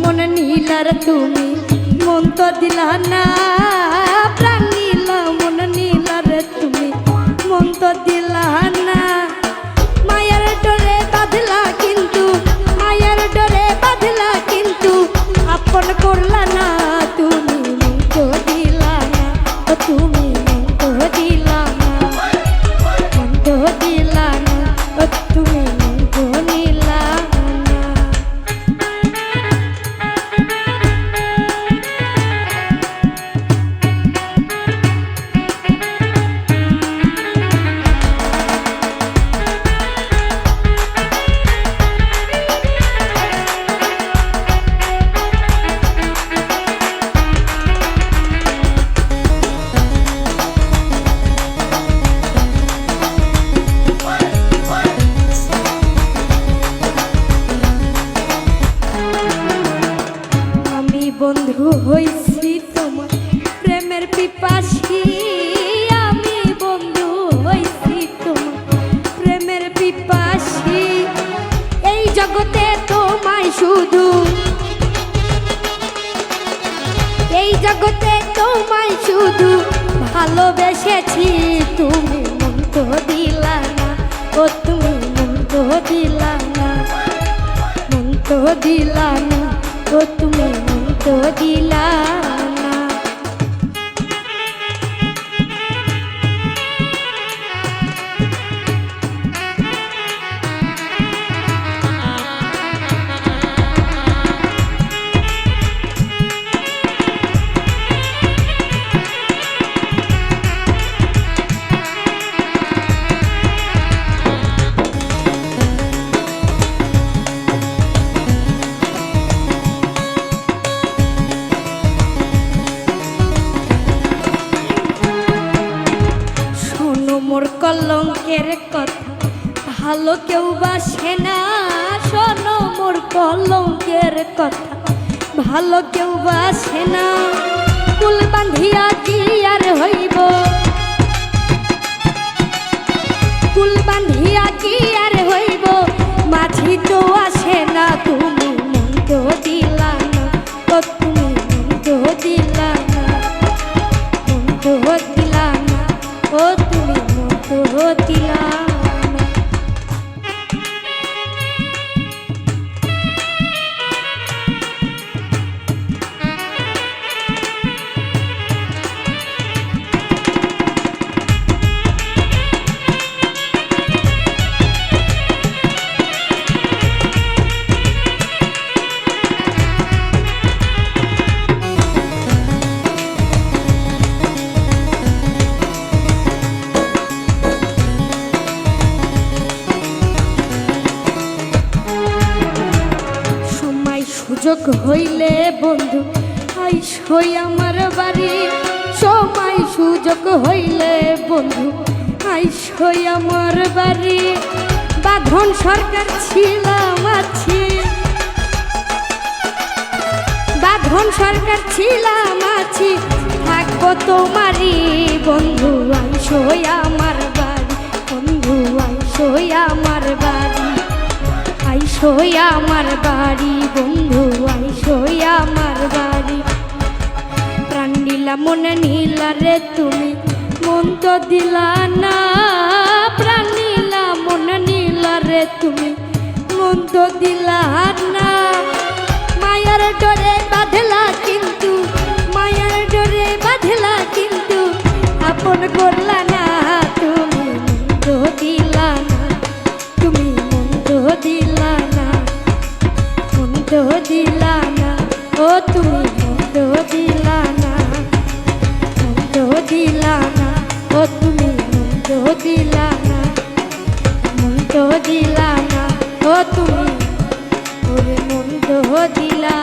মনে নীলার তুমি মন তো দিলা না, প্রাণ নীলা মনে নীলার তুমি মন তো দিলা না। মায়ের ডরে বাঁধলা কিন্তু, মায়ের ডরে বাঁধলা কিন্তু আপন করলা না তুমি, মন তো দিলা না ও তুমি, মন তো দিলা না, মন তো দিলা না ও তুমি, মন তো নিলা। বন্ধু হইছি তোমার প্রেমের পিপাসী, আমি বন্ধু হইছি তোমার প্রেমের পিপাসী। এই জগতে তোমায় শুধু, এই জগতে তোমায় শুধু ভালোবেসেছি, তুমি মন তো দিলা না ও তুমি, মন তো দিলা না, মন তো দিলা না ও তুমি, তো দিলা না। মোর কলঙ্কের কথা ভালো কেউ বাসে না, শোনো মোর কলঙ্কের কথা ভালো কেউ বাসে না। কুল বাঁধিয়া কি আর হইব, কুল বাঁধিয়া কি আর হইব, মাঝি তো আসে না, তুমি মন তো দিলা না ও তুমি, মন তো দিলা না, মন তো দিলা না ও তুমি, তো দিলা না। সুযোগ হইলে বন্ধু আইসই আমার বাড়ি, সময় সুযোগ হইলে বন্ধু আইসই আমার বাড়ি। বাঁধন সরকার ছিলাম আছি, বাঁধন সরকার ছিলাম আছি, থাকবো তোমারই বন্ধু আইসই আমার বাড়ি, বন্ধু আইসই আমার বাড়ি, আইসই আমার বাড়ি বন্ধু, আইসই আমার বাড়ি। প্রাণ নীলা মনে নীলা রে তুমি মন তো দিলা না, প্রাণ নীলা মনে নীলা রে তুমি মন তো দিলা না। মায়ার ডরে বাঁধলা কিন্তু, মায়ার ডরে বাঁধলা কিন্তু আপন করলা না, তুমি মন তো দিলা না, তুমি মন তো দিলা না, মন তো দিলা না ও তুমি, মন তো দিলা না, মন তো দিলা না ও তুমি, মন তো দিলা না, মন তো দিলা না ও তুমি, ওরে মন তো দিলা।